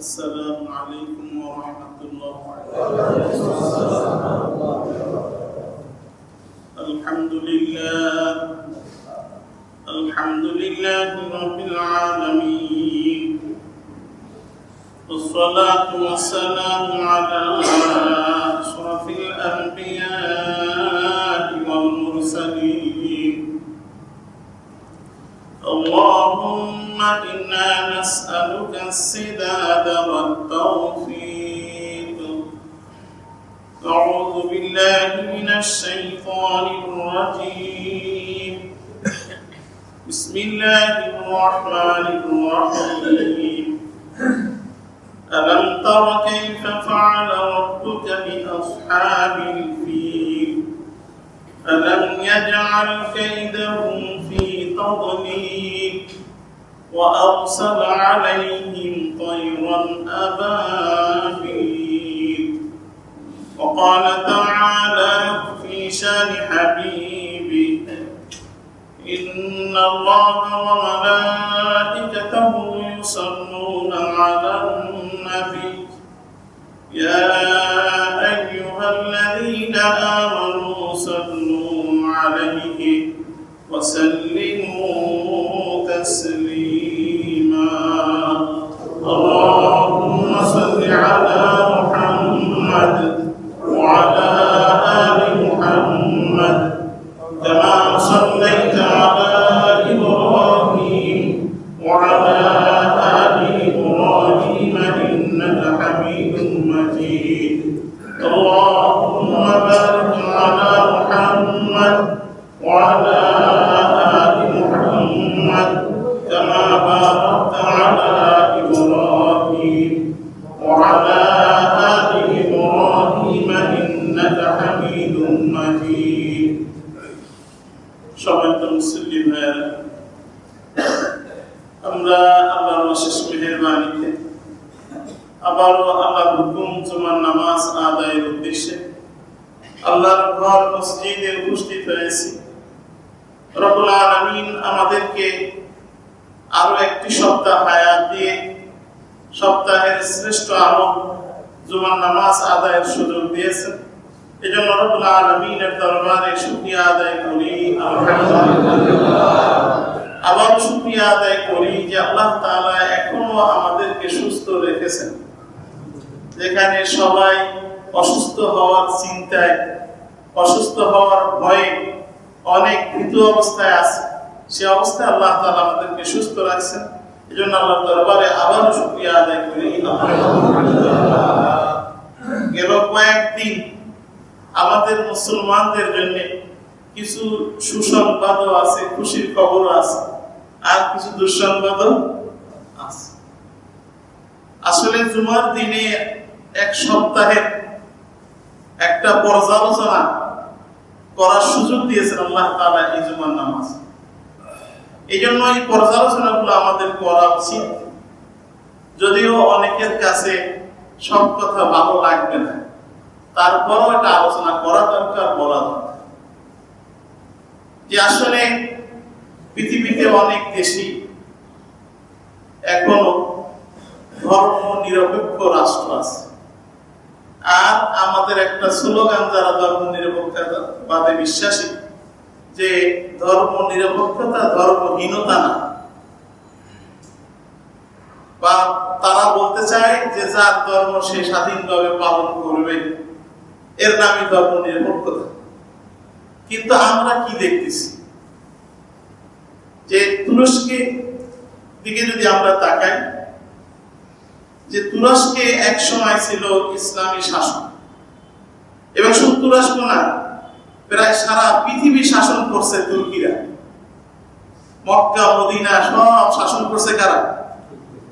السلام عليكم ورحمة الله الحمد لله رب العالمين والصلاة والسلام على أشرف الأنبياء والمرسلين اللهم إنا نسألك السداد والتوفيق أعوذ بالله من الشيطان الرجيم بسم الله الرحمن الرحيم ألم تر كيف فعل ربك بأصحاب الفيل ألم يجعل كيدهم في تضليل وأرسل عليهم طيرا أبابيل وقال تعالى في شان حبيبه إن الله وملائكته يصلون على النبي يا أيها الذين آمنوا صلوا عليه وسلموا تسليما اللهم صل على محمد وعلى آل محمد كما صليت على إبراهيم وعلى آل إبراهيم إنك حميد مجيد اللهم بارك على محمد وعلى آل محمد كما باركت على إبراهيم وعلى آل إبراهيم إنك حميد مجيد সম্মানিত মুসলিম ভাইরা, আমরা আল্লাহর অশেষ মেহেরবানিতে আবারও আল্লাহর হুকুম জুমার নামাজ আদায়ের উদ্দেশ্যে আল্লাহর ঘর মসজিদে উপস্থিত হয়েছি। রব্বুল আলামিন আমাদেরকে আরো একটি সপ্তাহ হায়াত দিয়ে সপ্তাহের শ্রেষ্ঠ আমল জুমার নামাজ আদায়ের সুযোগ দিয়েছেন। এজন্য রব্বুল আলামিনের দরবারে শুকরিয়া আদায় করি, আলহামদুলিল্লাহ। আবার শুকরিয়া আদায় করি যে আল্লাহ তাআলা এখনো আমাদেরকে সুস্থ রেখেছেন। যেখানে সবাই অসুস্থ হওয়ার চিন্তায়, অসুস্থ হওয়ার ভয়ে অনেক ভীত অবস্থায় আছে, সে অবস্থায় আল্লাহ তাআলা আমাদেরকে সুস্থ রাখছেন। এজন্য আল্লাহর দরবারে আবার শুকরিয়া আদায় করি, আলহামদুলিল্লাহ। গেল কয়েকদিন আমাদের মুসলমানদের জন্য কিছু সুসংবাদও আছে, খুশির খবরও আছে, আর কিছু দুঃসংবাদও আছে। আসলে জুমার দিনে এক সপ্তাহের একটা পর্যালোচনা করার সুযোগ দিয়েছেন আল্লাহ তাআলা এই জুমার নামাজ। এই জন্য এই পর্যালোচনাগুলো আমাদের করা উচিত, যদিও অনেকের কাছে সব কথা ভালো লাগবে না, তারপরও একটা আলোচনা করা দরকার, বলা দরকার যে আসলে পৃথিবীতে অনেক দেশই এখনো ধর্ম নিরপেক্ষ রাষ্ট্র আছে। আর আমাদের একটা স্লোগান, যারা ধর্ম নিরপেক্ষতাবাদে বিশ্বাসী, যে ধর্ম নিরপেক্ষতা ধর্মহীনতা না, বা তারা বলতে চায় যে যার ধর্ম সে স্বাধীনভাবে পালন করবে, এর নামই ধর্ম নিরপেক্ষতা। কিন্তু আমরা কি দেখতেছি যে তুরস্কের দিকে যদি আমরা তাকাই, যে তুরস্কে এক সময় ছিল ইসলামী শাসন, এবং শুধু তুরস্ক না, প্রায় সারা পৃথিবী শাসন করছে তুর্কিরা। মক্কা মদিনা সব শাসন করছে কারা?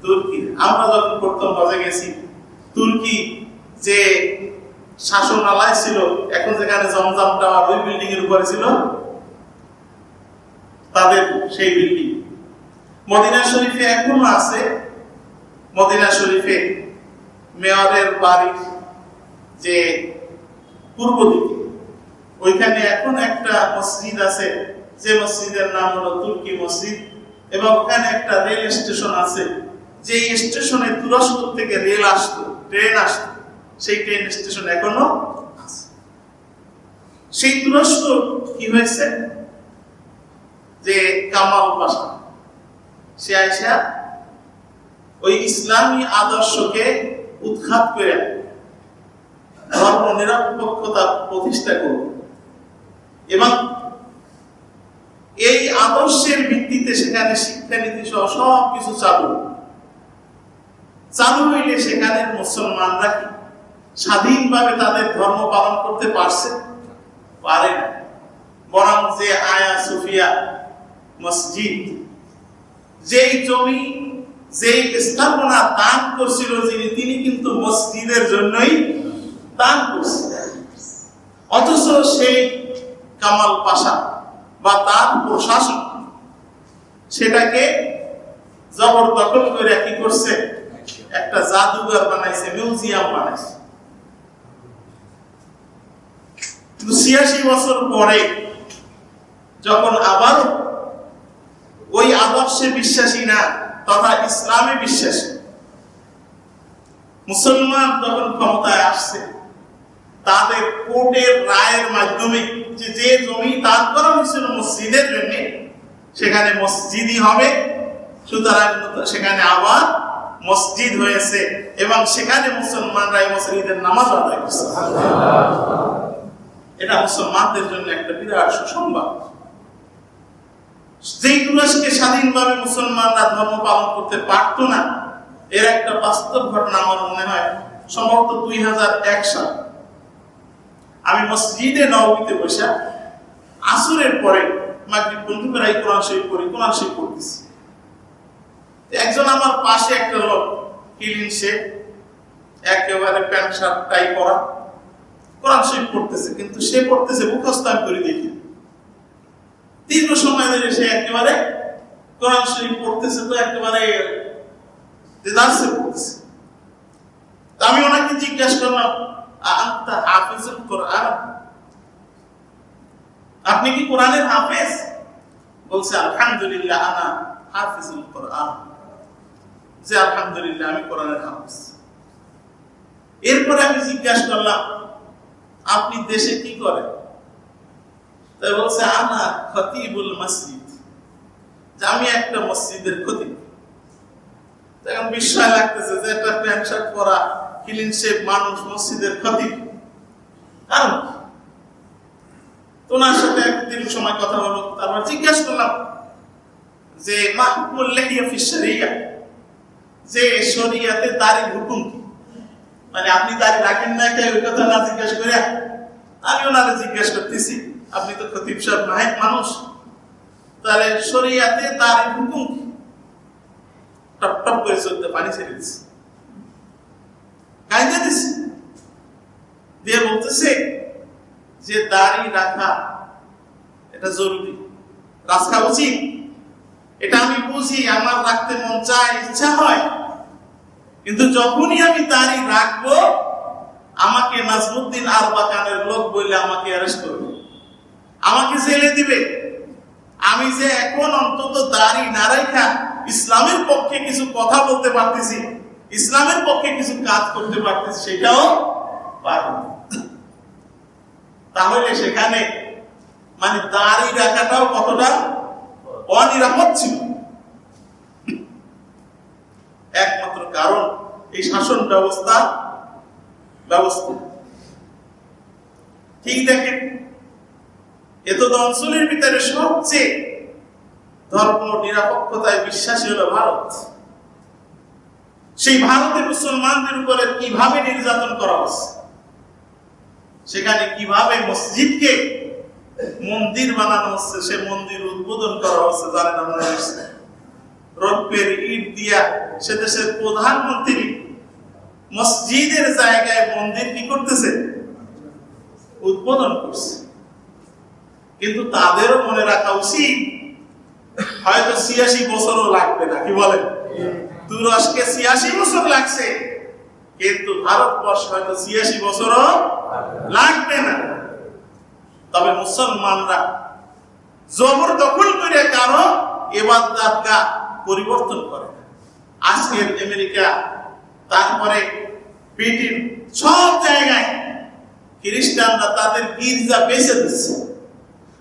তুর্কি। আমরা যখন প্রথম হজে গেছি, তুর্কি যে শাসনালয় ছিল, এখন যেখানে জমজম টাওয়ার ওই বিল্ডিং এর উপরে ছিল তাদের সেই বিল্ডিং। মদিনা শরীফে এখনো আছে, মদিনা শরীফে মেয়রের বাড়ির যে পূর্ব দিকে, ওইখানে এখন একটা মসজিদ আছে, যে মসজিদের নাম হলো তুর্কি মসজিদ, এবং ওখানে একটা রেল স্টেশন আছে, যে স্টেশনে তুরস্ক থেকে রেল আসতো, ট্রেন আসতো, সেই ট্রেন স্টেশন এখনো আছে। সেই তুরস্ক কি হয়েছে, যে কামাল পাশা সে আইসা ওই ইসলামী আদর্শকে উৎখাত করে ধর্ম নিরপেক্ষতা প্রতিষ্ঠা করবে এবং এই আদর্শের ভিত্তিতে সেখানে শিক্ষানীতি সহ সব কিছু চালু হইলে সেখানে মুসলমানরা কি স্বাধীনভাবে তাদের ধর্ম পালন করতে পারে না। বরং যে আয়া সুফিয়া মসজিদ, যেই জমি, যেই স্থাপনা দান করছিল তিনি কিন্তু মসজিদের জন্যই দান করছিলেন। অথচ সেই কামাল পাশা বা তার প্রশাসন সেটাকে জবরদখল করে কি করছে, একটা জাদুঘর বানাইছে, মিউজিয়াম বানাইছে। কিন্তু ৮৬ বছর পরে যখন আবার ওই আদর্শে বিশ্বাসী না তথা ইসলামে বিশ্বাসী মুসলমান যখন ক্ষমতায় আসছে, তাদের কোর্টের রায়ের মাধ্যমে যে জমি দান করা হয়েছিল মসজিদের জন্য, সেখানে মসজিদই হবে। সুতরাং সেখানে আবার মসজিদ হয়েছে এবং সেখানে মুসলমানরা মসজিদের নামাজ আদায় করছে। এটা মুসলমানদের জন্য একটা বিরাট সুসংবাদ। যেই তুরস্কে স্বাধীনভাবে মুসলমানরা ধর্ম পালন করতে পারত না, এর একটা বাস্তব ঘটনা আমার মনে হয় সম্ভবত ২০০১ সাল। আমি মসজিদে নববীতে বসে আসরের পরে মাগরিব বন্ধু করে কোরআন শরীফ পড়তেছি। একজন আমার পাশে একটা লোক, ক্লিন শেভ, একেবারে প্যান্ট শার্ট টাই পরা, কোরআন শরীফ পড়তেছে, কিন্তু সে পড়তেছে মুখস্থ আমি করে দেখি। দীর্ঘ সময় ধরে সে একেবারে কোরআন শরীফ পড়তেছে, তো একেবারে দেদারসে পড়তেছে। আমি ওনাকে জিজ্ঞাসা করলাম, আনতা হাফিজুল কোরআন, আপনি কি কোরআনের হাফেজ? বলছে আলহামদুলিল্লাহ আনা হাফিজুল কোরআন, যে আলহামদুলিল্লাহ আমি কোরআনের হাফেজ। এরপরে আমি জিজ্ঞাসা করলাম, আপনি দেশে কি করেন? তাই বলছে আনা খতিবুল মসজিদ, যে আমি একটা মসজিদের খতিব। তখন বিস্ময় লাগতেছে যে একটা প্যান্ট শার্ট পরা ক্লিন শেভ মানুষ মসজিদের খতিব, কারণ ওনার সাথে একদিন সময় কথা হলো। তারপর জিজ্ঞাসা করলাম যে মা হুকুমুল লিহিয়া ফি শরিয়া, যে শরিয়াতে দাড়ির হুকুম কি? মানে আপনি দাড়ি রাখেন না, ওই কথা না জিজ্ঞাসা করে আমি ওনারে জিজ্ঞাসা করতেছি, আপনি তো খতিব সাহেব নাহেক মানুষ, তাহলে শরিয়াতে দাড়ির হুকুম কি? টপ টপ করে চলতে পানি ছেড়ে দিচ্ছে, কায়দা দিচ্ছে, দিয়ে বলতেছে যে দাড়ি রাখা এটা জরুরি, রাখা উচিত। এটা আমি বুঝি, আমার রাখতে মন চায়, ইচ্ছা হয়, কিন্তু যখনই আমি দাড়ি রাখবো আমাকে নাজমুদ্দিন আরবাকানের লোক বলে আমাকে অ্যারেস্ট করবে, আমাকে জেলে দিবে। আমি যে এখন অন্তত দাড়ি না রাখা ইসলামের পক্ষে কিছু কথা বলতে পারতেছি, ইসলামের পক্ষে কিছু কাজ করতে পারতেছি, সেটাও পারবো। তাহলে সেখানে মানে দাড়ি রাখাটাও কতটা অনিরাপদ ছিল। একমাত্র কারণ এই শাসন ব্যবস্থা। ঠিক দেখেন, এত অঞ্চলের ভিতরে সবচেয়ে ধর্ম নিরপেক্ষতায় বিশ্বাসী হলো ভারত। সেই ভারতে মুসলমানদের উপরে কিভাবে নির্যাতন করা হচ্ছে, সেখানে কিভাবে মসজিদকে মন্দির বানানো হচ্ছে, সে মন্দির উদ্বোধন করা হচ্ছে জানেন আপনারা। রৌপ্যের ইট দিয়া সে দেশের প্রধানমন্ত্রী মসজিদের জায়গায় মন্দির কি করতেছে, উদ্বোধন করছে। কিন্তু তাদেরও মনে রাখা উচিত, হয়তো ৮৬ বছরও লাগবে না, কি বলেন? তুরস্কে ৮৬ বছর লাগছে, কিন্তু ভারতবর্ষ হয়তো ৮৬ বছরও লাগবে না। তবে মুসলমানরা জবরদখল করে কারো ইবাদতগাহ পরিবর্তন করে না। আজকের আমেরিকা, তারপরে ব্রিটেন, সব জায়গায় খ্রিস্টানরা তাদের গির্জা বেঁচে দিচ্ছে,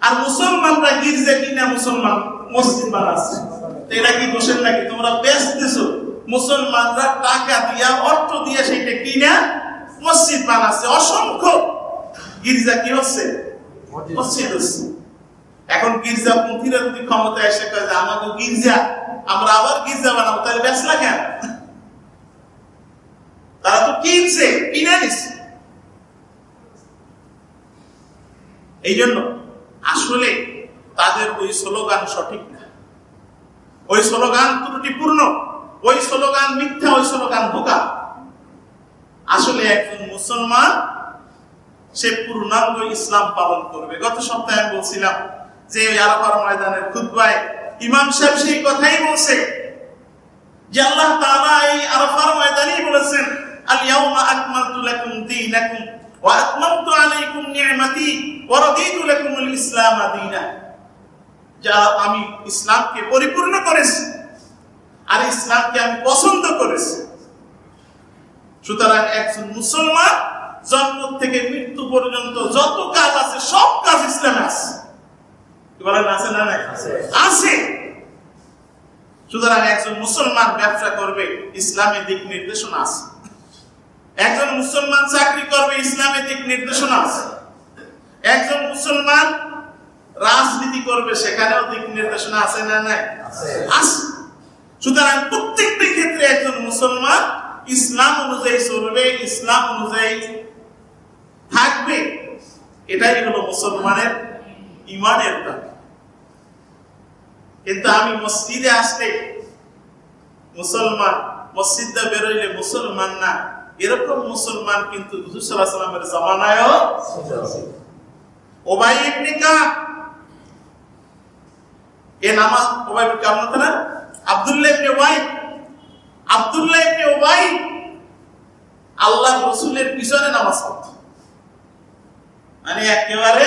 আর মুসলমানরা গির্জা কিনা মুসলমান মসজিদ বানাচ্ছে। এটা কি দোষের নাকি? তোমরা বেচতেছো, মুসলমানরা টাকা দিয়া অর্থ দিয়ে সেটা কিনা মসজিদ বানাচ্ছে। অসংখ্য গির্জা কি হচ্ছে? মসজিদ হচ্ছে। এখন গির্জা পন্থীরা যদি ক্ষমতা এসে কয় যে আমাকে গির্জা, আমরা আবার গির্জা বানাবো, তাহলে বেচলা কেন? তারা তো কিনছে, কিনে নিচ্ছে। এই জন্য আসলে তাদের ওই স্লোগান সঠিক না, ওই স্লোগান ত্রুটিপূর্ণ, ওই স্লোগান মিথ্যা, ওই স্লোগান ধোঁকা। আসলে একজন মুসলমান সে পূর্ণাঙ্গ ইসলাম পালন করবে। গত সপ্তাহে আমি বলছিলাম যে আরাফার ময়দানের খুতবায় ইমাম সাহেব সেই কথাই বলছে যে আল্লাহ তাআলা এই আরাফার ময়দানেই বলেছেন, আল ইয়াউমা আকমালতু লাকুম দীনাকুম ওয়া আতমামতু আলাইকুম নি'মাতি ওয়া রাদিতু লাকুমুল ইসলাম দীনা। যা আমি ইসলামকে পরিপূর্ণ করেছি আর ইসলামকে আমি পছন্দ করেছি। সুতরাং একজন মুসলমান জন্ম থেকে মৃত্যু পর্যন্ত যত কাজ আছে সব কাজ ইসলামে আছে। কি বলেন, আছে না নাই? আছে। সুতরাং একজন মুসলমান ব্যবসা করবে, ইসলামের দিক নির্দেশনা আছে। একজন মুসলমান চাকরি করবে, ইসলামের দিক নির্দেশনা আছে। একজন মুসলমান রাজনীতি করবে, সেখানেও দিক নির্দেশনা আছে না নাই? আছে। সুতরাং প্রত্যেকটি ক্ষেত্রে একজন মুসলমান ইসলাম অনুযায়ী চলবে, ইসলাম অনুযায়ী থাকবে। এটাই হলো মুসলমানের ইমানের দাবি। কিন্তু আমি মসজিদে আসলে মুসলমান, মসজিদে বেরোইলে মুসলমান না, এরকম মুসলমান কিন্তু হুজুর সাল্লাল্লাহু আলাইহি ওয়াসাল্লামের জামানায়ও ছিল। উবাই ইবনে কাব, এ নামাজ উবাই ইবনে কাব না, আব্দুল্লাহ ইবনে উবাই, আব্দুল্লাহ ইবনে উবাই আল্লাহর রাসূলের পিছনে নামাজ পড়তো। মানে একেবারে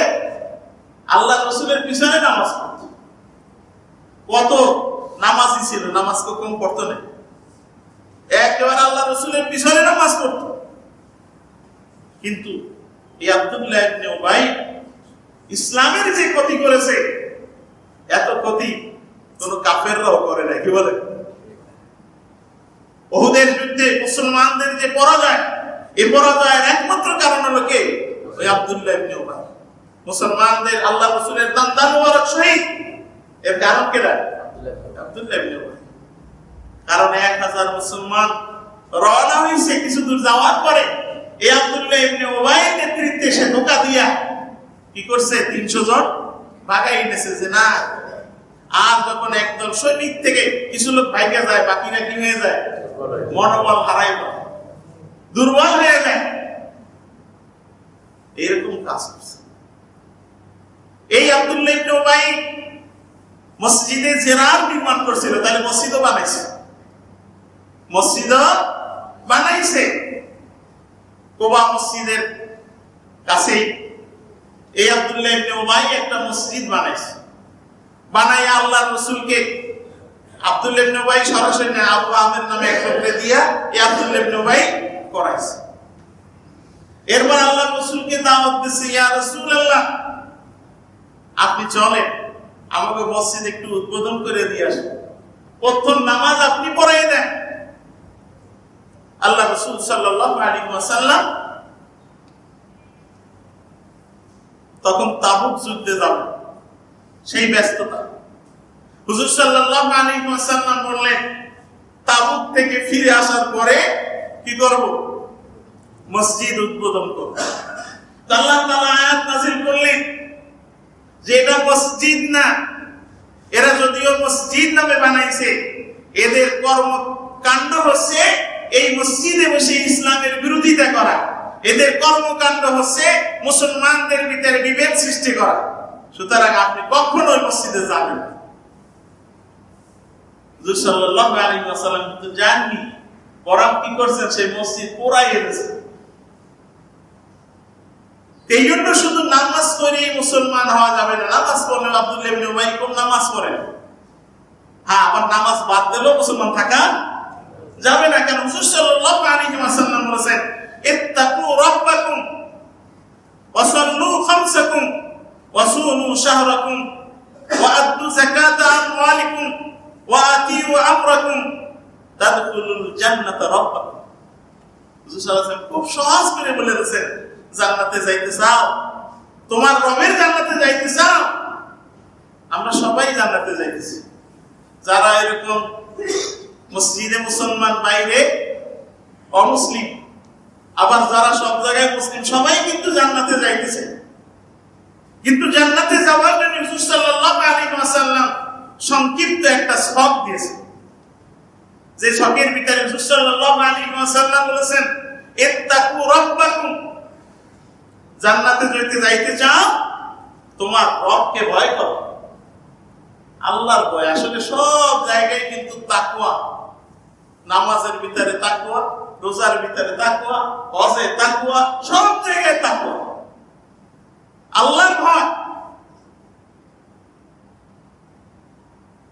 আল্লাহর রাসূলের পিছনে নামাজ পড়তো। কত নামাজি ছিল, নামাজ কম পড়তো না, একেবারে আল্লাহর রাসূলের পিছনে নামাজ পড়তো। কিন্তু এই আব্দুল্লাহ ইবনে উবাই ইসলামের যে ক্ষতি করেছে, এত ক্ষতি কোন কাফেররাও করে না। কি বলে? উহুদের যুদ্ধে মুসলমানদের যে পরাজয়, এই পরাজয়ের একমাত্র কারণ হলো কে? ওই আব্দুল্লাহ ইবনে উবাই। মুসলমানদের আল্লাহ রাসূলের দান মুবারক শহীদ, এর কারণ কেডা? আব্দুল্লাহ ইবনে উবাই। কারণ 1000 মুসলমান রওনা হইছে, কিছু দূর যাওয়ার পরে এই আব্দুল্লাহ ইবনে উবাইয়ের নেতৃত্বে সে ধোঁকা দিয়া কি করছে? 300 জন ভাগাই এনেছে। যে না, আর যখন একদল সৈনিক থেকে কিছু লোক ভাইগা যায়, বাকিরা কি হয়ে যায়? মনোবল হারায়, দুর্বল হয়ে যায়। এরকম কাজ করছে এই আব্দুল্লাহ ইবনে উবাই। মসজিদে জেরার নির্মাণ করছিল, তাহলে মসজিদও বানাইছে, মসজিদও বানাইছে। কুবা মসজিদের কাছেই এই আব্দুল্লাহ ইবনে উবাই একটা মসজিদ বানাইছে। বানাই আল্লাহর রাসূলকে আব্দুল্লাহ ইবনে উবাই সরাসরি না, আবু আমের নামে এক লোককে দিয়া এই আব্দুল্লাহ ইবনে উবাই করাইছে। এরপর আল্লাহর রাসূলকে দাওয়াত দিছে, ইয়া রাসূলুল্লাহ, আপনি চলেন আমাকে মসজিদ একটু উদ্বোধন করে দিয়ে আসেন, প্রথম নামাজ আপনি পড়াই দেন। আল্লাহ রাসূল সাল্লাল্লাহু আলাইহি ওয়াসাল্লাম তখন তাবুক যুদ্ধে যাবেন, সেই ব্যস্ততা। হুজুর সাল্লাল্লাহু আলাইহি ওয়াসাল্লাম বললেন, তাবুক থেকে ফিরে আসার পরে কি করব? মসজিদ উদ্বোধন করব। আল্লাহ তাআলা আয়াত নাযিল করলেন যে এটা মসজিদ না, এরা যদিও মসজিদ নামে বানাইছে, এদের কর্মকাণ্ড হচ্ছে এই মসজিদে বসে ইসলামের বিরোধিতা করা। এদের কর্মকাণ্ড হচ্ছে মুসলমানদের ভিতরে বিভেদ সৃষ্টি করা। সুতরাং আপনি কখনো ওই মসজিদে যাবেন না। হুজুর সাল্লাল্লাহু আলাইহি ওয়াসাল্লাম তো জাননি, বরং কি করছেন? সেই মসজিদ পুরাই এনেছে। এই জন্য শুধু নামাজ পড়েই মুসলমান হওয়া যাবে না। নামাজ পড়লে আব্দুল্লাহ ইবনে উবাই কোন নামাজ পড়েন, হ্যাঁ, আবার নামাজ বাদ দিলেও মুসলমান থাকা যাবে না কেন? রাসূল সাল্লাল্লাহু আলাইহি ওয়াসাল্লাম বলেছেন, ইত্তাকু রাব্বাকুম ওয়া সাল্লু খামসাকুম ওয়া সুমু শাহরাকুম ওয়া আদ্দু যাকাতা আমওয়ালিকুম ওয়া আতিউ আমরাকুম তাদখুলুল জান্নাতা রাব্বাকুম। রাসূল সাল্লাল্লাহু আলাইহি ওয়াসাল্লাম খুব সহজ করে বলে দিয়েছেন, জান্নাতে যাইতে চাও, তোমার রবের জান্নাতে যাইতে চাও? আমরা সবাই জান্নাতে যাইতেছি। যারা এরকম মসজিদে মুসলমান, বাইরে অমুসলিম, আবার যারা সব জায়গায় মুসলিম, সবাই কিন্তু জান্নাতে যাইতেছে। কিন্তু জান্নাতে যাওয়ার জন্য রাসূল সাল্লাল্লাহু আলাইহি ওয়াসাল্লাম সংক্ষিপ্ত একটা ছক দিয়েছেন। যে ছকের ভিতরে রাসূল সাল্লাল্লাহু আলাইহি ওয়াসাল্লাম বলেছেন, ইত্তাকু রাব্বাকুম, জান্নাতে যদি যাইতে চাও তোমার রবকে ভয় করো। আল্লাহর ভয় আসলে সব জায়গায় কিন্তু তাকওয়া, নামাজের ভিতরে তাকওয়া, রোজার ভিতরে তাকওয়া, হজে তাকওয়া, সব জায়গায় তাকওয়া, আল্লাহর ভয়।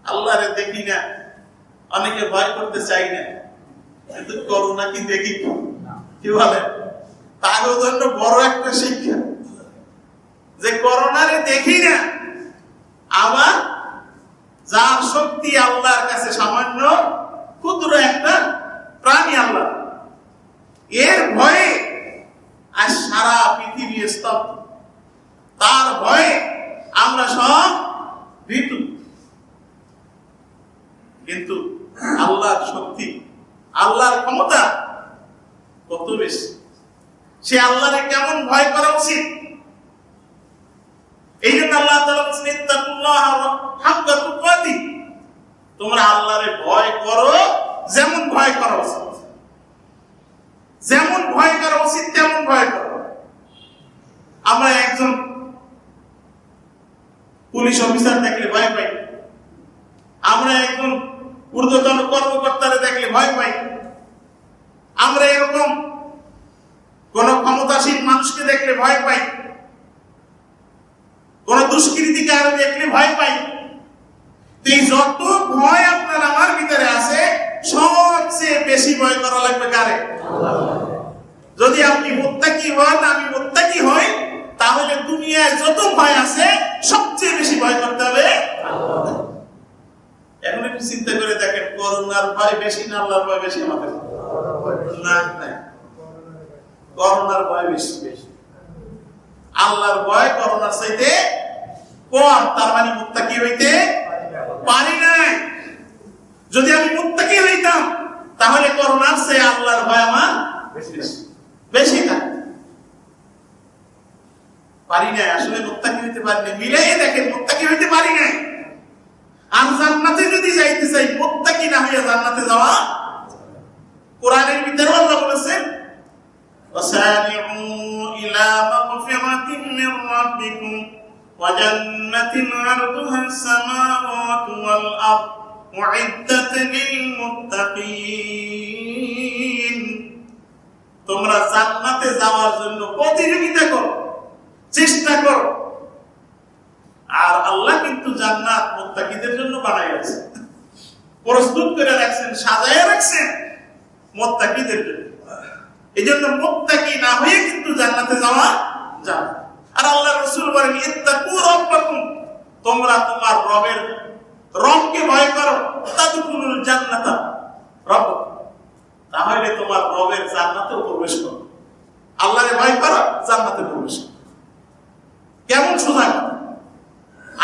আল্লাহরে দেখি না, অনেকে ভয় করতে চাই না, কিন্তু করোনা কি দেখি? কি বলে? তার জন্য বড় একটা শিক্ষা যে করোনারে দেখি না, আবার যার শক্তি আল্লাহর কাছে সামান্য ক্ষুদ্র একটা প্রাণী আল্লাহ, এর ভয়ে আজ সারা পৃথিবী স্তব্ধ। তার ভয়ে আমরা সব ভীতু। কিন্তু আল্লাহর শক্তি, আল্লাহর ক্ষমতা কত বেশি, সে আল্লাহরে কেমন ভয় করা উচিত। এই জন্য আল্লাহ তাআলা বলেছেন, ইত্তাকুল্লাহ হাক্কা তুকাতি, তোমরা আল্লাহরে ভয় করো যেমন ভয় করা উচিত, যেমন ভয় করা উচিত তেমন ভয় করো। আমরা একজন পুলিশ অফিসার দেখলে ভয় পাই, আমরা একজন ঊর্ধ্বতন কর্মকর্তারে দেখলে ভয় পাই, আমরা এরকম কোন ক্ষমতাসীন মানুষকে দেখলে ভয় পাই, কোন দুষ্কৃতিকার দেখলে ভয় পাই। এই যত ভয় আপনার আমার ভিতরে আছে, সবচেয়ে বেশি ভয় করা লাগবে কারে? যদি আপনি মুত্তাকি হন, আমি মুত্তাকি হই, তাহলে দুনিয়ায় যত ভয় আছে সবচেয়ে বেশি ভয় করতে হবে আল্লাহ। এখন একটু চিন্তা করে দেখেন, করোনার ভয় বেশি না আল্লাহর ভয় বেশি? আমাদের না, করোনার ভয় বেশি। আল্লাহর ভয় করোনার চাইতে কম। তার মানে মুত্তাকি হইতে পারি নাই। যদি আমি মুত্তাকি হইতাম তাহলে করোনার চেয়ে আল্লাহর ভয় আমার বেশি থাকত। পারি নাই, আসলে মুত্তাকি হইতে পারি নাই। মিলাই দেখেন, মুত্তাকি হইতে পারি নাই। আর জান্নাতে যদি যাইতে চাই, মুত্তাকি না হইয়া জান্নাতে যাওয়া। কোরআনের ভিতরে আল্লাহ বলেছেন, وسارعوا إلى مغفرة من ربكم وجنة عرضها السماوات والأرض أعدت للمتقين। তোমরা জান্নাতে যাওয়ার জন্য প্রতিযোগিতা করো, চেষ্টা করো। আর আল্লাহ কিন্তু জান্নাত মুত্তাকিদের জন্য বানাইছে, প্রস্তুত করে রাখছেন, সাজায় রাখছেন মুত্তাকিদের জন্য। এই জন্য মুত্তাকি না হয়ে কিন্তু জান্নাতে যাওয়া যায়। আর আল্লাহ রাসূল বলেন, ইত্তাকু রাব্বাকুম, তোমরা তোমার রবকে ভয় করো, তাদখুলুল জান্নাতা রাব্বাকুম, তাহলে তোমার রবের জান্নাতে প্রবেশ করো। আল্লাহরে ভয় করো, জান্নাতে প্রবেশ করো। কেমন সোজা কথা!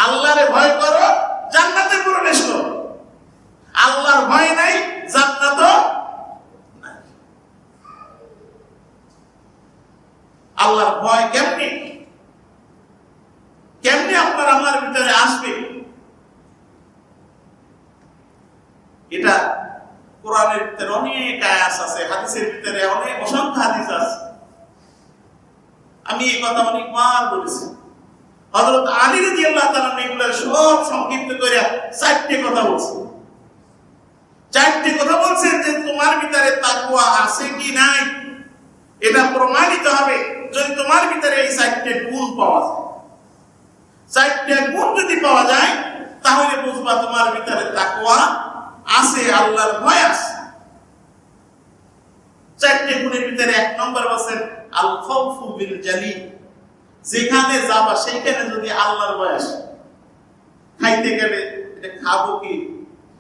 আল্লাহরে ভয় করো, জান্নাতে প্রবেশ করো। আল্লাহর ভয় নাই, জান্নাত নাই। আল্লাহর ভয় কেমনি কেমনি আপনার আমার ভিতরে আসবে? এটা কোরআনের ভিতরে অনেক আয়াত আছে, হাদিসের ভিতরে অনেক অসংখ্য হাদিস আছে। আমি এই কথা অনেকবার বলেছি। হযরত আলী রাদিয়াল্লাহু তাআলা এগুলা সব সংক্ষিপ্ত করে চারটি কথা বলছেন। চারটি কথা বলছেন যে তোমার ভিতরে তাকওয়া আছে কি নাই এটা প্রমাণিত হবে যদি তোমার ভিতরে এই চারটি গুণ পাওয়া যায়। চারটি গুণ যদি পাওয়া যায় তাহলে বুঝবা তোমার ভিতরে তাকওয়া আছে, আল্লাহর ভয় আছে। চারটি গুণের ভিতরে এক নম্বর বলেন আল খাউফু বিল জালি, যেখানে যাবা সেইখানে যদি আল্লাহর ভয় আসে। খাইতে গেলে এটা খাবো কি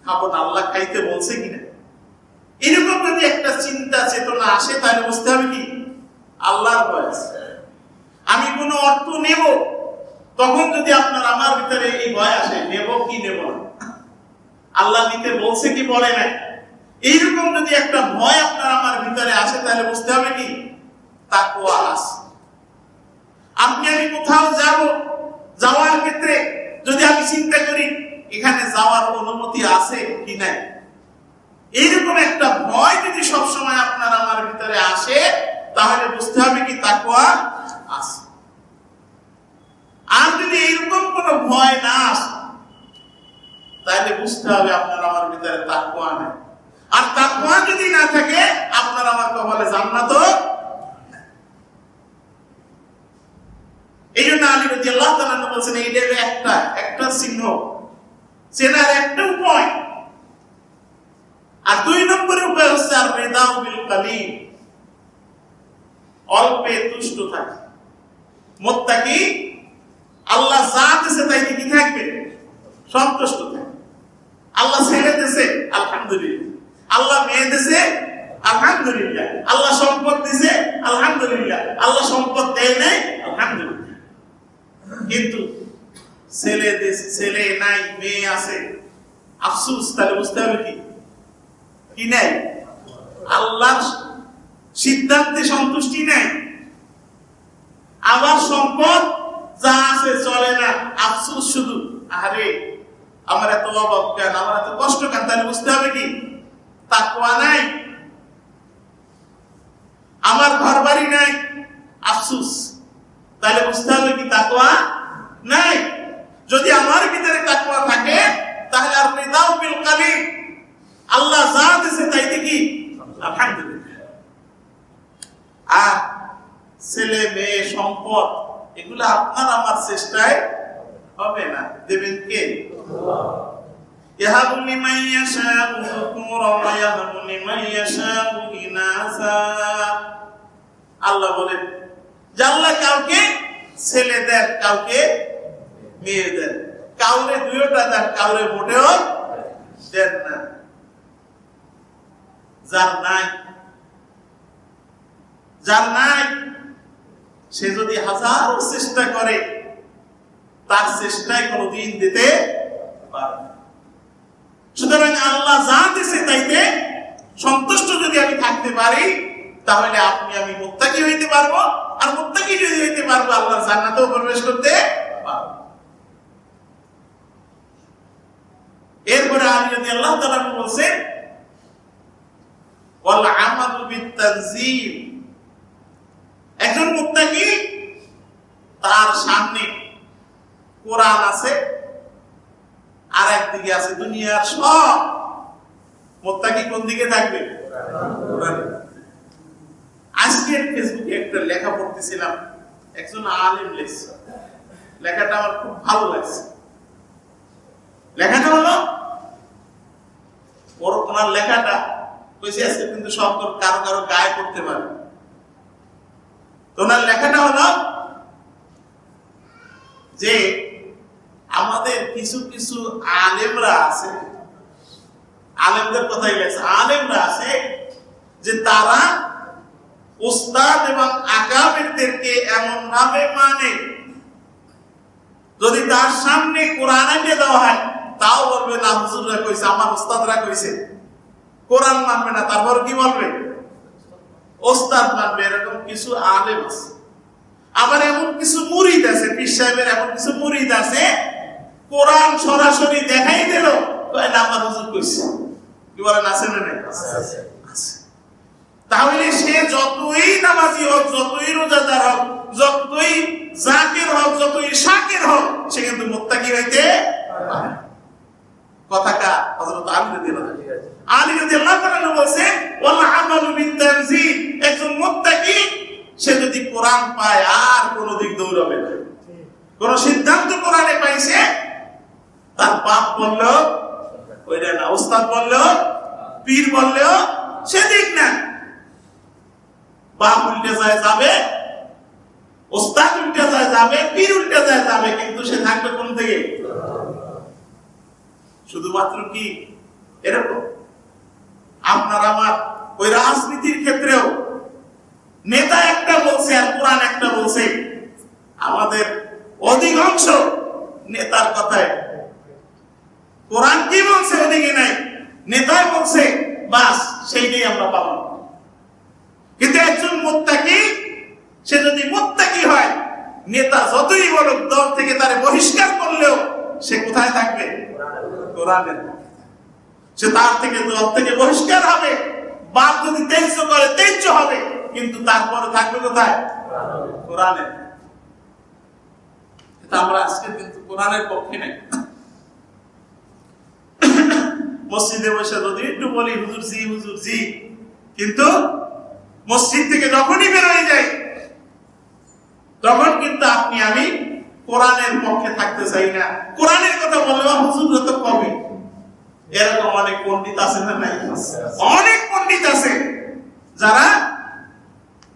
খাবো না, আল্লাহ খাইতে বলছে কিনা, এরকম যদি একটা চিন্তা চেতনা আসে তাহলে বুঝতে হবে কি আল্লাহর ভয় আছে। আমি কোনো অর্থ নেব, তখন যদি আপনার আমার ভিতরে এই ভয় আসে নেব কি নেব না, আল্লাহ নিতে বলছে কি বলে না, এইরকম যদি একটা ভয় আপনার আমার ভিতরে আসে তাহলে বুঝতে হবে কি তাকওয়া আছে। আপনি আমি কোথাও যাব, যাওয়ার ক্ষেত্রে যদি আমি চিন্তা করি এখানে যাওয়ার অনুমতি আছে কি নাই, এইরকম একটা ভয় যদি সবসময় আপনার আমার ভিতরে আসে তাহলে বুঝতে হবে কি তাকওয়া আছে। আর যদি এইরকম কোনো ভয় না আসে তাহলে বুঝতে হবে আপনার আমার ভিতরে তাকওয়া নেই। আর তাকওয়া যদি না থাকে আপনার আমার কপালে জান্নাত। এই জন্য আলী রাদিয়াল্লাহু তাআলা বলেছেন এইটা একটা চিহ্ন, চেনার একটা উপায়। আর দুই নম্বরের উপায় হচ্ছে আর রিদাউ বিল কালিল, অল্পে তুষ্ট থাকে। মুত্তাকি আল্লাহ যা দিয়েছে তাইতে কি থাকবে সন্তুষ্ট থাকবে। আল্লাহ ছেড়ে দিয়েছে আলহামদুলিল্লাহ, আল্লাহ মেয়ে দিয়েছে আলহামদুলিল্লাহ, আল্লাহ সম্পদ দিয়েছে আলহামদুলিল্লাহ, আল্লাহ সম্পদ দেয় নাই আলহামদুলিল্লাহ। কিন্তু ছেলে নাই মেয়ে আছে আফসোস, তাহলে বুঝতে হবে কি নাই আল্লাহর সিদ্ধান্তে সন্তুষ্টি নাই। আবার সম্পদ যা আছে চলে না, আফসোস শুধু আরে আমার এত অভাব কেন, আমার এত কষ্ট কেন, তাহলে বুঝতে হবে কি তাকওয়া নাই। আমার ঘর বাড়ি নাই আফসোস, তাহলে বুঝতে হবে কি তাকওয়া নাই। যদি আমার ভিতরে তাকওয়া থাকে তাহলে আর রিদাউ বিল কালিল, আল্লাহ যা দিয়েছে তাইতে কি আলহামদুলিল্লাহ। আর ছেলে মেয়ে সম্পদ এগুলো আপনার আমার চেষ্টায় হবে না, দেবেন কে আল্লাহ। ইয়াহাবু লিমান ইয়াশাউ যুকুরা ওয়া ইয়াহাবু লিমান ইয়াশাউ ইনাসা, আল্লাহ বলেন যে আল্লাহ কাউকে ছেলে দেন কাউকে মেয়ে দেন, কাউরে দুইটা দেন কাউরে মোটেও দেন না। যার নাই সে যদি হাজারো চেষ্টা করে তার চেষ্টায় কোনদিন দিতে পারবে না। সুতরাং আল্লাহ যা দিয়েছে তাইতে সন্তুষ্ট যদি আমি থাকতে পারি তাহলে আপনি আমি মুত্তাকি হইতে পারবো। আর মুত্তাকি যদি হইতে পারবো আল্লাহর জান্নাতেও প্রবেশ করতে পারবো। এরপরে আলী রাদিয়াল্লাহু তাআলা বলেন ওয়াল আমালু বিত-তানজিল, একজন মুত্তাকি তার সামনে কোরআন আছে আর একদিকে আছে দুনিয়ার সব। মুত্তাকি কোন দিকে থাকবে কোরআন। আজকে ফেসবুকে একটা লেখা পড়তেছিলাম, একজন আলেম লিখছে, লেখাটা আমার খুব ভালো লাগছে। লেখাটা হলো ওনার লেখাটা কইছে আছে কিন্তু সব কারো কারো গায়ে করতে পারে। তো ওনার লেখাটা হলো যে আমাদের কিছু কিছু আলেমরা আছে, আলেমদের কথাই লেখছে, আলেমরা আছে যে তারা উস্তাদ এবং আকাবিরদেরকে এমন ভাবে মানে যদি তার সামনে কোরআন এনে দেওয়া হয় তাও বলবে না হুজুররা কইছে, আমার উস্তাদরা কইছে। কোরআন মানবে না, তারপর কি বলবে উস্তাদ মানবে। এরকম কিছু আলেম আছে। আবার এমন কিছু মুরিদ আছে, পীর সাহেবের এমন কিছু মুরিদ আছে কোরআন সরাসরি দেখাই দিল কয় না আমার হুজুর কইছে। কি বলেন আছে না নাই? আছে। তাহলে সে যতই নামাজি হোক, যতই রোজাদার হোক, যতই জাকির হোক, যতই শাকির হোক, সে কিন্তু মুত্তাকি হইতে পারে। কথাটা হযরত আলী রাদিয়াল্লাহু তাআলা বলেছেন ওয়াল আমালু বিত-তানজিল, একজন মুত্তাকি সে যদি কোরআন পায় আর কোন দিক দৌড়াবে না। কোন সিদ্ধান্ত কোরআনে পাইছে, তার বাপ বললো ওইটা না, উস্তাদ বললো, পীর বললেও সে দিক না। বাপ উল্টে যায় যাবে, ওস্তাদ উল্টে যায় যাবে, পীর উল্টে যায় যাবে, কিন্তু সে থাকবে কোন থেকে? শুধুমাত্র কি এরকম? আপনার আমার ওই রাজনীতির ক্ষেত্রেও নেতা একটা বলছে আর কোরআন একটা বলছে, আমাদের অধিকাংশ নেতার কথায় কোরআন কি বলছে ওদিকে নাই, নেতা বলছে বাস সেইটাই আমরা পালন। কিন্তু একজন মুত্তাকি, সে যদি মুত্তাকি হয়, নেতা যতই বলুক দল থেকে তারে বহিষ্কার করলেও সে কোথায় থাকবে? কোরআনের। সে তার থেকে দল থেকে বহিষ্কার হবে, বাপ যদি তেজ্য করে তেজ্য হবে, কিন্তু তারপরে থাকবে কোথায়? কোরআনের। আমরা আজকে কিন্তু কোরআনের পক্ষে নেই। মসজিদে বসে যদি একটু বলি হুজুর জি হুজুর জি, কিন্তু মসজিদ থেকে যখনই বের হয়ে যাই তখন কিন্তু আপনি আমি কোরআনের পক্ষে থাকতে চাই না। কোরআনের কথা বললে হুজুর তো কবে, এরকম অনেক পণ্ডিত আছে না নাই? অনেক পণ্ডিত আছে যারা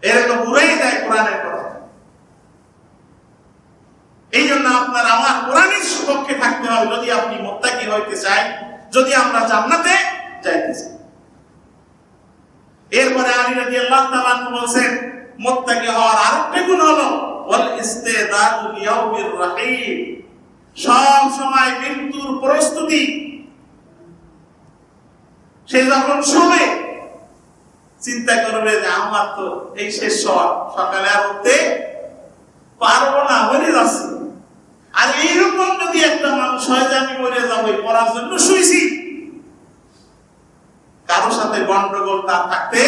এরকম উড়াই দেয় কোরআনের কথা। এই জন্য আপনার আমার কোরআনের পক্ষে থাকতে হবে যদি আপনি মুত্তাকি হইতে চাই, যদি আমরা জান্নাতে যাইতে চাই। এরপরে আলী রাদিয়াল্লাহু তাআলা বলেন মুত্তাকি হওয়ার আরেকটা গুণ হলো ওয়াল ইস্তিদাদু লিয়াউমির রাহিম, সব সময় মৃত্যুর প্রস্তুতি। সে যখন শোবে চিন্তা করবে যে আমার তো এই শেষ সকালে আর উঠতে পারবো না, মরে যাচ্ছি। আর এইরকম যদি একটা মানুষ হয় যে আমি মরে যাবো, পড়ার জন্য শুইছি, কারো সাথে গন্ডগোল তার থাকতে,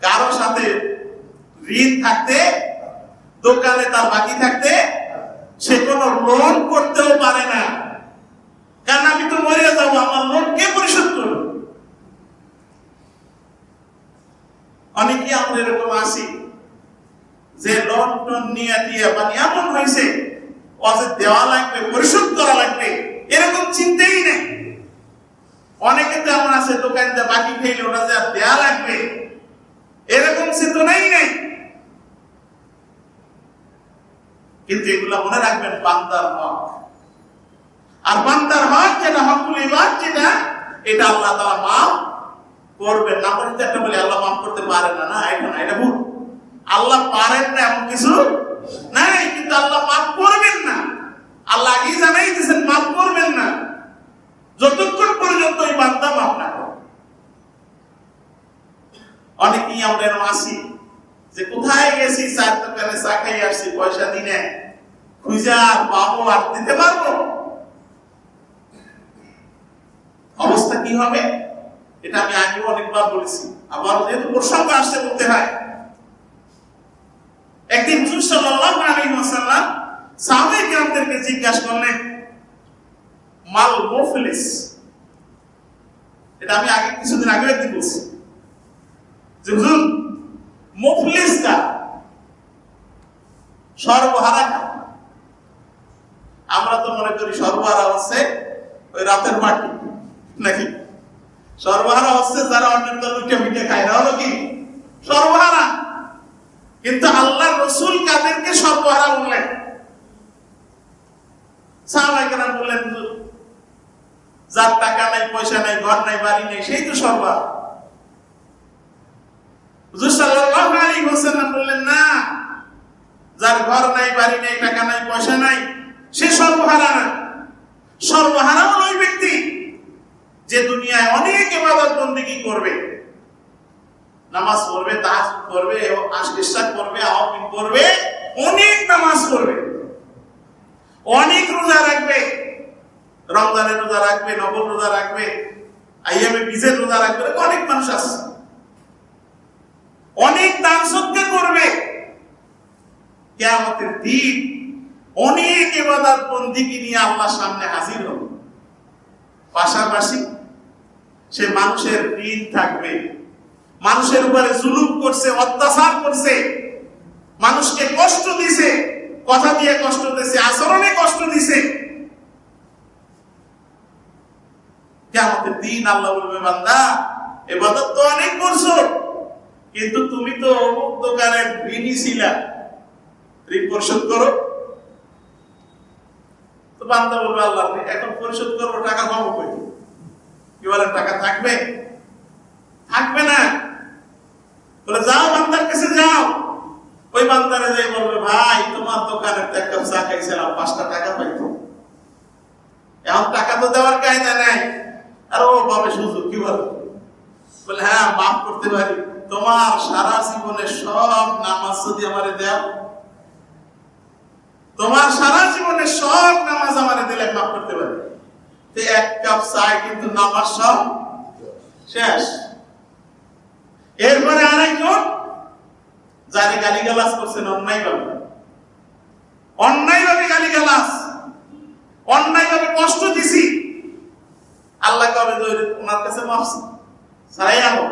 কারো সাথে ঋণ থাকতে, দোকানে তার বাকি থাকতে, সে কোনো লোন করতেও পারে না, কারণ আমি তো মরে যাবো, আমার লোন কে পরিশোধ করবে? অনেকে আমরা এরকম আছি যে লোন টোন নিয়ে দিয়ে মানে এমন হয়েছে অযে দেওয়া লাগবে, পরিশোধ করা লাগবে, এরকম চিন্তাই নেই। অনেকে তো এমন আছে দোকানটা বাকি খেলে ওটা যে দেওয়া লাগবে, এরকম চেতনাই নেই। কিন্তু এগুলা মনে রাখবেন বান্দার হক, আর বান্দার হক যেটা হকুল ইবাদ, যেটা এটা আল্লাহ তাআলা মাফ করবেন না। বলতে একটা বলে আল্লাহ মাফ করতে পারে না, না এটা না, এটা ভুল। আল্লাহ পারেন না এমন কিছু নাই, কিন্তু আল্লাহ মাফ করবেন না। আল্লাহ আগেই জানাই দিয়েছেন মাফ করবেন না যতক্ষণ পর্যন্ত ওই বান্দা মাফ না করে। অনেকেই আমরা এরকম আসি যে কোথায় গেছি, চার দোকানে চা খাই আসছি, পয়সা দিনে খুঁজা পাবো আর দিতে পারবো, অবস্থা কি হবে? এটা আমি আগেও অনেকবার বলেছি, আবার যেহেতু প্রসঙ্গ আসছে বলতে হয়। একদিন হুজুর সাল্লাল্লাহু আলাইহি ওয়াসাল্লাম সাহাবায়ে কিরামদেরকে জিজ্ঞাসা করলেন মাল মুফলিস, এটা আমি আগে কিছুদিন আগে একদিন বলছি যে হুজুর মুফলিস কা, সর্বহারা কা। আমরা তো মনে করি সর্বহারা হচ্ছে ওই রাতের মাটি নাকি, সর্বহারা হচ্ছে যারা অন্যের লুটে মিটে খায়, না হলো কি সর্বহারা? কিন্তু আল্লাহর রাসূল কাদেরকে সর্বহারা বললেন? সাহাবায়ে কেরাম বললেন যার টাকা নাই, পয়সা নাই, ঘর নাই, বাড়ি নেই, সেই তো সর্বহারা। হুজুর সাল্লাল্লাহু আলাইহি ওয়াসাল্লাম বললেন না, যার ঘর নাই, বাড়ি নাই, টাকা নাই, পয়সা নাই, সে সর্বহারা না। সর্বহারা হলো ওই ব্যক্তি যে দুনিয়ায় অনেক ইবাদত বন্দেগী করবে, নামাজ পড়বে, তাহাজ্জুদ করবে, ইশরাক করবে, আওয়ামিন করবে, অনেক নামাজ পড়বে, অনেক রোজা রাখবে, রমজানের রোজা রাখবে, নফল রোজা রাখবে, আইয়ামে বীজের রোজা রাখবে, অনেক মানুষ আছে, অনেক দান সদকা করবে। কিয়ামতের দিন অনেক ইবাদত বন্দেগী নিয়ে আল্লাহর সামনে হাজির হবে। পাশাপাশি সে মানুষের ঋণ থাকবে, মানুষের উপরে জুলুম করছে, অত্যাচার করছে, মানুষকে কষ্ট দিছে, কথা দিয়ে কষ্ট দিছে, আচরণে কষ্ট দিছে। কিয়ামতের দিন আল্লাহ বলবে বান্দা ইবাদত তো অনেক করছো, কিন্তু তুমি তো অমুক দোকানের ঋণী ছিলা, ঋণ পরিশোধ করো। তো বান্দা বলবে আল্লাহ এখন পরিশোধ করবো, টাকা পাবো কই? কি বলে টাকা থাকবে? থাকবে না। বলে যাও বান্দার কাছে যাও, ওই বান্দারে যাই বলবে ভাই তোমার দোকানের এক কাপ চা খাইছিলাম, 5টা টাকা পাইতো, এখন টাকা তো দেওয়ার কায়দা নাই। আর ও পাবে সুযোগ, কি বলে? বলে হ্যাঁ মাফ করতে পারি, তোমার সারা জীবনের সব নামাজ যদি আমারে দাও, তোমার সারা জীবনের সব নামাজ আমারে দিলে মাফ করতে পারি। তো এক কাপ চাই কিন্তু নামাজ সব শেষ। এরপরে আরেকজন যারে গালিগালাজ করছেন অন্যায়ভাবে গালিগালাজ, অন্যায়ভাবে কষ্ট দিছি, আল্লাহ কবে ওনার কাছে মাফ চাই আনো।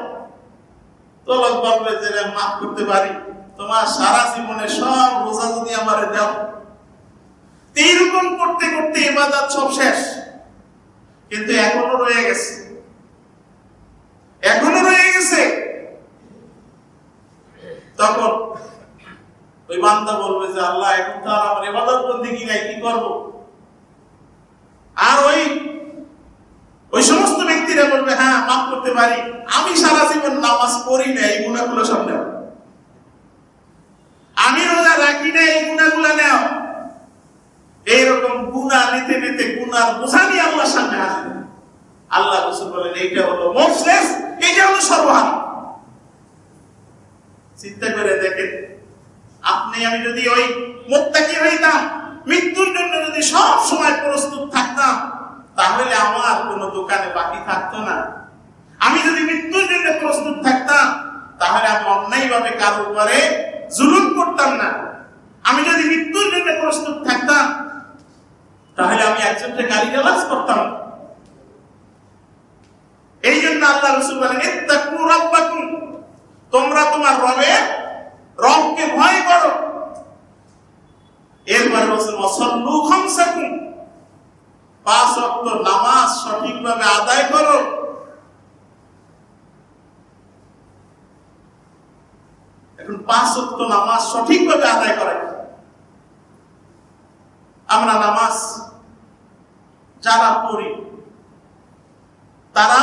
তো লোক বলবে যে মাফ করতে পারি, তোমার সারা জীবনের সব রোজা যদি আমারে দাও। এইরকম করতে করতে ইবাদত সব শেষ, কিন্তু এখনো রয়ে গেছে। তখন ওই বান্দা বলবে যে আল্লাহ এখন তো আর আমার ইবাদত বন্দেগী নাই, কি করব? আর ওই সমস্ত ব্যক্তিরা বলবে হ্যাঁ মাফ করতে পারি, আমি সারা জীবন নামাজ পড়ি না, এই গুনাহগুলো সব নেও, আমি রোজা রাখি না, এই গুনাহগুলো নেও। এইরকম গুনাহ নিতে নিতে গুনার বোঝা নিয়ে আল্লাহর সামনে হাজির। আল্লাহ রাসূল বলেন এইটা হলো মুফলিস, এইটা হলো সর্বহারা। চিন্তা করে দেখেন, আপনি আমি যদি ওই মুত্তাকি হইতাম, মৃত্যুর জন্য যদি সব সময় প্রস্তুত থাকতাম, তাহলে আমার কোনো দোকানে বাকি থাকতো না। আমি যদি মৃত্যুর জন্য প্রস্তুত থাকতাম, তাহলে আমি অন্যায়ভাবে কারোর উপরে জুলুম করতাম না। আমি যদি মৃত্যুর জন্য প্রস্তুত থাকতাম, তাহলে আমি একজনকে গালিগালাজ করতাম। এই জন্য আল্লাহ রাসূল বলেন ইত্তাকু রাব্বাকুম, তোমরা তোমার রবকে ভয় করো। এরপর রাসূল ওয়াসাল্লু খামসাকুম, 5 ওয়াক্ত নামাজ সঠিকভাবে আদায় করো। এখন 5 ওয়াক্ত নামাজ সঠিকভাবে আদায় করা। আমরা নামাজ যারা পড়ি, তারা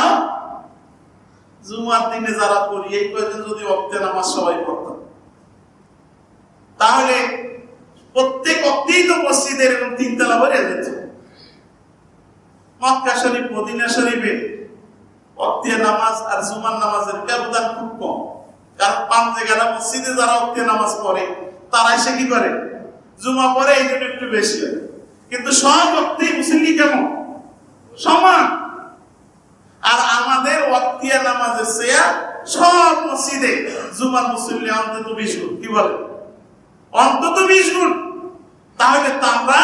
জুমার দিনে যারা পড়ি, এই কয়েকদিন যদি ওয়াক্তে নামাজ সবাই পড়তাম, তাহলে প্রত্যেক ওয়াক্তেই তো মসজিদের এরকম 3 তলা ভরে যেত। মক্কা শরীফ, মদিনা শরীফে ওয়াক্তে নামাজ আর জুমার নামাজের ব্যবধান খুব কম, কারণ 5 জায়গায় মসজিদে যারা ওয়াক্তে নামাজ পড়ে তারা এসে কি করে? জুমা পড়ে, এই জন্য একটু বেশি হয়। কিন্তু সব ওয়াক্তেই মুসল্লি কেমন? সমান। আর আমাদের ওয়াক্তিয়া নামাজের চেয়ে সব মসজিদে জুমার মুসল্লি অন্তত 20 গুণ, কি বলে? অন্তত 20 গুণ। তাহলে তো আমরা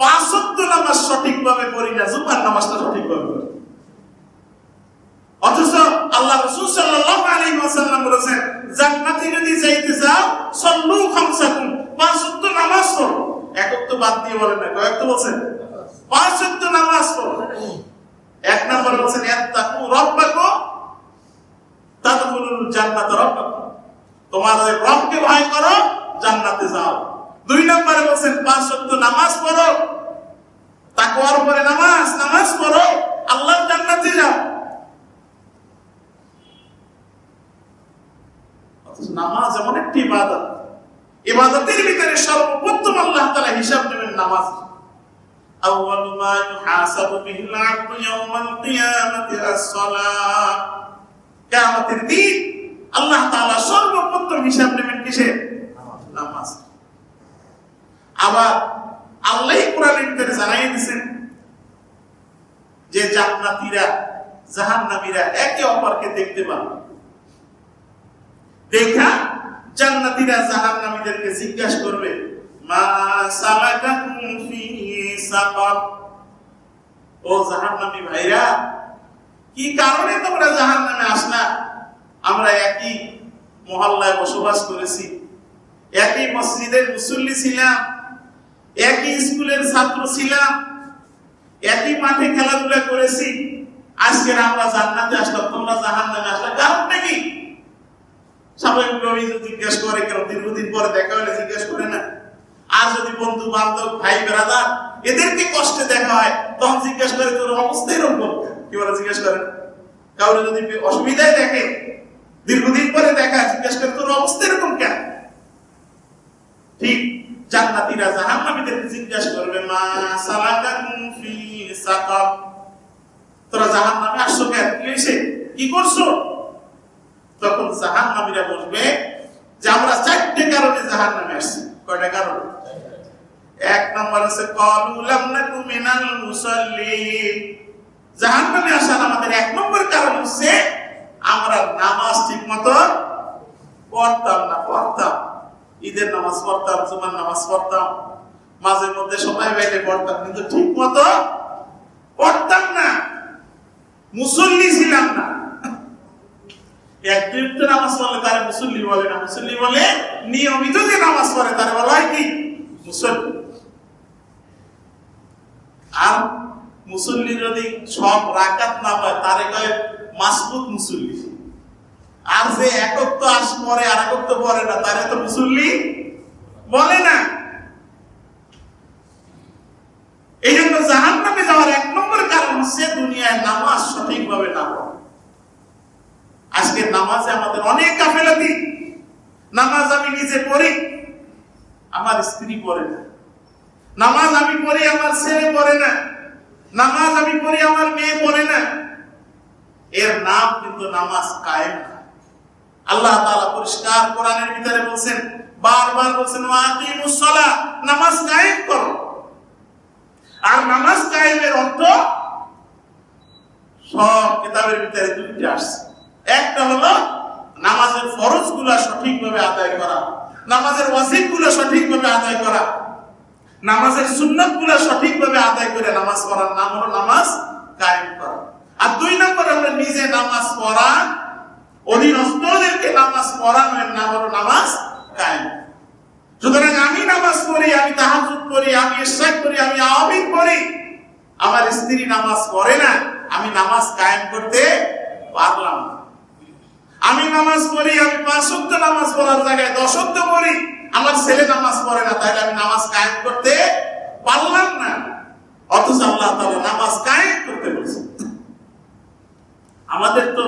5 ওয়াক্ত নামাজ সঠিকভাবে পড়ি না, জুমার নামাজটা সঠিকভাবে পড়ি। অথচ আল্লাহ রাসূল সাল্লাল্লাহু আলাইহি ওয়াসাল্লাম বলেছেন জান্নাতে যদি যাইতে চাও সাল্লু খামসাকুম, 5 ওয়াক্ত নামাজ পড়ো। এক ওয়াক্ত বাদ দিয়ে বলেন না, কয় ওয়াক্ত বলেন? 5 ওয়াক্ত নামাজ পড়ো। এক নম্বরে বলেন ইত্তাকু রাব্বাকুম তাদখুলুল জান্নাতা রাব্বাকুম, তোমাদের রবকে ভয় করো, জান্নাতে যাও। 2 নম্বরে বলেন 5 ওয়াক্ত নামাজ পড়ো, তাকওয়ার উপরে নামাজ পড়ো, আল্লাহর জান্নাতে যাও। নামাজ এমন একটি ইবাদত, ইবাদতের ভিতরে সর্বপ্রথম আল্লাহ তাআলা হিসাব নেবেন নামাজ। আউয়ালু মা ইউহাসাবু বিহিল আবদু ইয়াওমাল কিয়ামাতি আস-সালাহ, কিয়ামতের দিন আল্লাহ তাআলা সর্বপ্রথম হিসাব নেবেন কিসে? নামাজ। আবার আল্লাহ কোরআনের ভিতরে জানাই দিয়েছেন যে জান্নাতীরা জাহান্নামীরা একে অপরকে দেখতে পাবে। দেখা জান্নাতীরা জাহান্নামীদেরকে জিজ্ঞাসা করবে মা সালাকাকুম ফি সাকার, ও জাহান্নামী ভাইরা কি কারণে তোমরা জাহান্নামে আসলা? আমরা একই মহল্লায় বসবাস করেছি, একই মসজিদের মুসল্লি ছিলাম, একই স্কুলের ছাত্র ছিলাম, একই মাঠে খেলাধুলা করেছি, আজকে আমরা জান্নাতে আসলাম, তোমরা জাহান্নামে আসলা, কারণটা কি? স্বাভাবিকভাবেই জিজ্ঞেস করে, কেন দীর্ঘদিন পরে দেখা হলে জিজ্ঞেস করে না। আর যদি বন্ধু বান্ধব ভাই বেড়াদার এদেরকে কষ্টে দেখা হয় তখন জিজ্ঞেস করে তোর অবস্থা এরকম, কি বলে জিজ্ঞেস করেন? কাউরে যদি অসুবিধায় দেখে দীর্ঘদিন পরে দেখা জিজ্ঞেস করে তোর অবস্থা এরকম কেন? ঠিক জান্নাতীরা জাহান্নামীদেরকে জিজ্ঞেস করবে মা সালাকাকুম ফি সাকার, তোরা জাহান্নামে আসছো কেন, কি হয়েছে, কি করছো? তখন জাহান্নামীরা বলবে যে আমরা 4টে কারণে জাহান্নামে আসছি। কয়টা কারণ? এক নম্বর হচ্ছে ক্বালু লাম নাকু মিনাল মুসাল্লিন, জাহান্নামে আসার আমাদের এক নম্বর কারণ হচ্ছে আমরা নামাজ ঠিকমতো পড়তাম না। পড়তাম, ঈদের নামাজ পড়তাম, জুমার নামাজ পড়তাম, মাঝে মধ্যে সময় পাইলে পড়তাম, কিন্তু ঠিক মতো পড়তাম না, মুসল্লি ছিলাম না। একটিভ্য নামাজ পড়লে তারা মুসল্লি বলে না, মুসল্লি বলে নিয়মিত যে নামাজ পড়ে তারা বলা হয় কি মুসল্লি। আর মুসল্লি যদি সব রাকাত না পায় তারে কয় মাসবুক মুসল্লি। আর যে একক তো আস পরে আর একক তো পরে না তারে তো মুসল্লি বলে না। এই জন্য জাহান্নামে যাওয়ার এক নম্বর কারণ হচ্ছে দুনিয়ায় নামাজ সঠিকভাবে না পড়া। আজকে নামাজে আমাদের অনেক গাফেলাতি। নামাজ আমি নিজে পড়ি, আমার স্ত্রী পড়ে না। নামাজ আমি পড়ি, আমার ছেলে পড়ে না। নামাজ আমি পড়ি, আমার মেয়ে পড়ে না। এর নাম কিন্তু নামাজ কায়েম না। আল্লাহ তাআলা পরিষ্কার কোরআনের ভিতরে বলেন, বারবার বলেন ওয়াকিমুস সালাহ, নামাজ কায়েম করো। আর নামাজ কায়েমের অর্থ সব কিতাবের ভিতরে দুইটা আসছে। একটা হলো নামাজের ফরজগুলো সঠিকভাবে আদায় করা, নামাজের ওয়াজিবগুলো সঠিকভাবে আদায় করা, নামাজের সুন্নাতগুলো সঠিকভাবে আদায় করে নামাজ পড়ার নাম হলো নামাজ কায়েম করা। আর দুই নম্বর হলো নিজে নামাজ পড়া, অধীনস্থদেরকে নামাজ পড়ানোর নাম হলো নামাজ কায়েম। সুতরাং আমি নামাজ পড়ি, আমি তাহাজ্জুদ পড়ি, আমি ইশরাক পড়ি, আমি আওয়াবিন পড়ি, আমার স্ত্রী নামাজ পড়ে না, আমি নামাজ কায়েম করতে পারলাম না। আমি নামাজ পড়ি, আমি 5 ওয়াক্ত নামাজ পড়ার জায়গায় 10 ওয়াক্ত পড়ি, আমার ছেলে নামাজ পড়ে না, তাহলে আমি নামাজ কায়েম করতে পারলাম না। অথচ আল্লাহ তাআলা নামাজ কায়েম করতে বলেছেন। আমাদের তো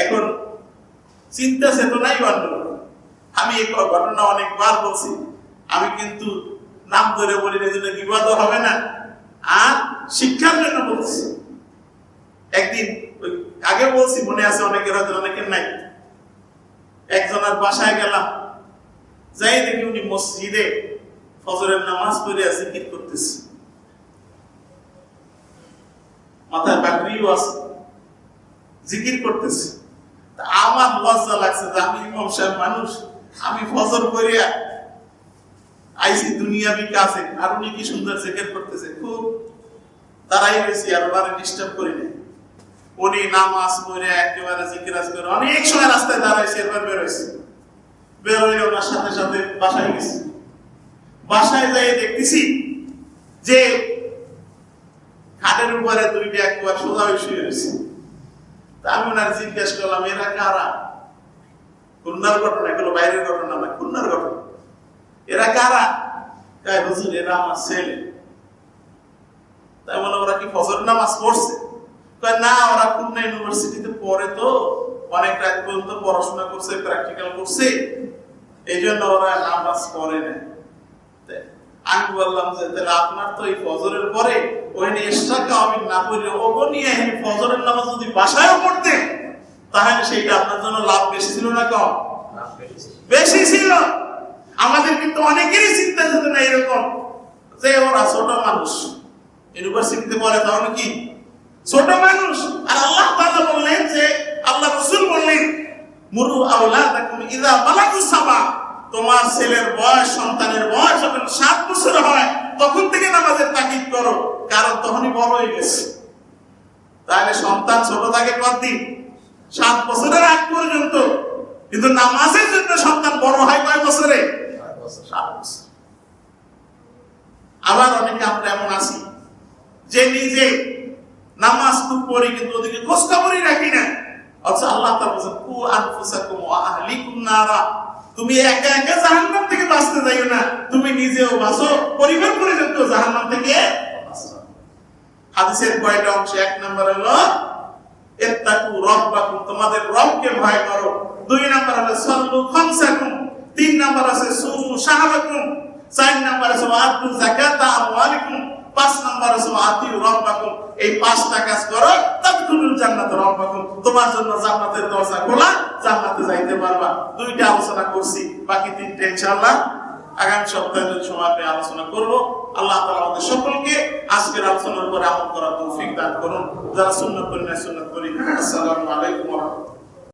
এখন চিন্তা চেতনাই গন্ডগোল। আমি এই ঘটনা অনেকবার বলছি, আমি কিন্তু নাম ধরে বলি না, যেন বিবাদ হবে না, আর শিক্ষার জন্য বলছি। একদিন আগে বলছি, মনে আছে অনেকের, হয়তো অনেকের নাই। একজনের বাসায় গেলাম, যাই দেখি উনি মসজিদে ফজরের নামাজ পড়ে জিকির করতেছে, মাথায় পাগড়িও আছে, জিকির করতেছে। আমার লজ্জা লাগছে যে আমি ইমাম সাহেব মানুষ, আমি ফজর পড়িয়া আইসি দুনিয়াবি কাছে, আর উনি কি সুন্দর জিকির করতেছে, খুব দাঁড়াই রয়েছি, আর ওনারে ডিস্টার্ব করি নাই। উনি নামাজ পড়ে একেবারে জিকির করে অনেক সময় রাস্তায় দাঁড়াইছে, এরপর বেরোইছে। বেরোয় ওনার সাথে সাথে বাসায় গেছি। বাসায় যাই দেখতেছি যে খাটের উপরে দুইটা একবার সোজা হয়ে শুয়ে রয়েছে। আমি ওনার জিজ্ঞেস করলাম, এরা কারা? খুলনার ঘটনা, এগুলো বাইরের ঘটনা না, খুলনার ঘটনা। এরা কারা? তাই হুজুর, এরা আমার ছেলে। তাই বলে ওরা কি ফজর নামাজ পড়ছে? না, ওরা খুলনা ইউনিভার্সিটিতে পড়ে, তো অনেক রাত পর্যন্ত পড়াশোনা করছে, প্র্যাকটিক্যাল করছে, এই জন্য ওরা নামাজ পড়ে না। আমি বললাম যে তাহলে আপনার তো এই ফজরের পরে ওই এক্সট্রা আমি না পড়লে ওগো নিয়ে ফজরের নামাজ যদি বাসায়ও পড়তে, তাহলে সেইটা আপনার জন্য লাভ বেশি ছিল না কম? বেশি ছিল। আমাদের কিন্তু অনেকেরই চিন্তা চেতনা এরকম যে ওরা ছোট মানুষ, ইউনিভার্সিটিতে পড়ে, তাহলে কি ছোট মানুষ। আর আল্লাহ তাআলা বললেন যে, আল্লাহ রাসূল বললেন, মুরু আওলাদাকুম ইযা বালাগু সাবা, তোমার ছেলের বয়স, সন্তানের বয়স যখন 7 বছর হয় তখন থেকে নামাজের তাকিদ করো, কারণ তখনই বড় হয়ে গেছে। তাহলে সন্তান ছোট থাকে কতদিন? 7 বছরের আগ পর্যন্ত। কিন্তু নামাজের জন্য সন্তান বড় হয় কয় বছরে? 7 বছর। আবার অনেকে আমরা এমন আছি যে নিজে নামাজ খুব পড়ি, কিন্তু ওদিকে খোঁজ খবরই রাখি না। আচ্ছা আল্লাহ তাআলা বলেন কু আনফুসাকুম ওয়া আহলিকুম নারা, তুমি একা একা জাহান্নাম থেকে বাঁচতে যাইও না, তুমি নিজেও বাঁচো, পরিবার পরিজনকেও জাহান্নাম থেকে বাঁচো। হাদিসের কয়টা অংশ? এক নম্বর হলো ইত্তাকু রাব্বাকুম, তোমাদের রবকে ভয় করো। দুই নম্বর হলো সাল্লু খামসাকুম, তিন নম্বর আছে সুমু শাহরাকুম, চার নম্বর আছে ওয়াতু যাকাতা আমওয়ালিকুম, পাঁচ নম্বর আছে আতিউ রাব্বাকুম। এই পাঁচটা কাজ করো, তাদখুলুল জান্নাত রাব্বাকুম, তোমার জন্য জান্নাতের দরজা খোলা, জান্নাতে যাইতে পারবা। দুইটা আলোচনা করছি, বাকি তিনটা ইনশাআল্লাহ আগামী সপ্তাহে যদি সময় পেয়ে আলোচনা করব। আল্লাহ তাআলা আমাদের সকলকে আজকের আলোচনার উপর আমল করার তৌফিক দান করুন। যারা সুন্নাত করি না সুন্নাত করি। আসসালামু আলাইকুম ওয়া রাহমাতুল্লাহ।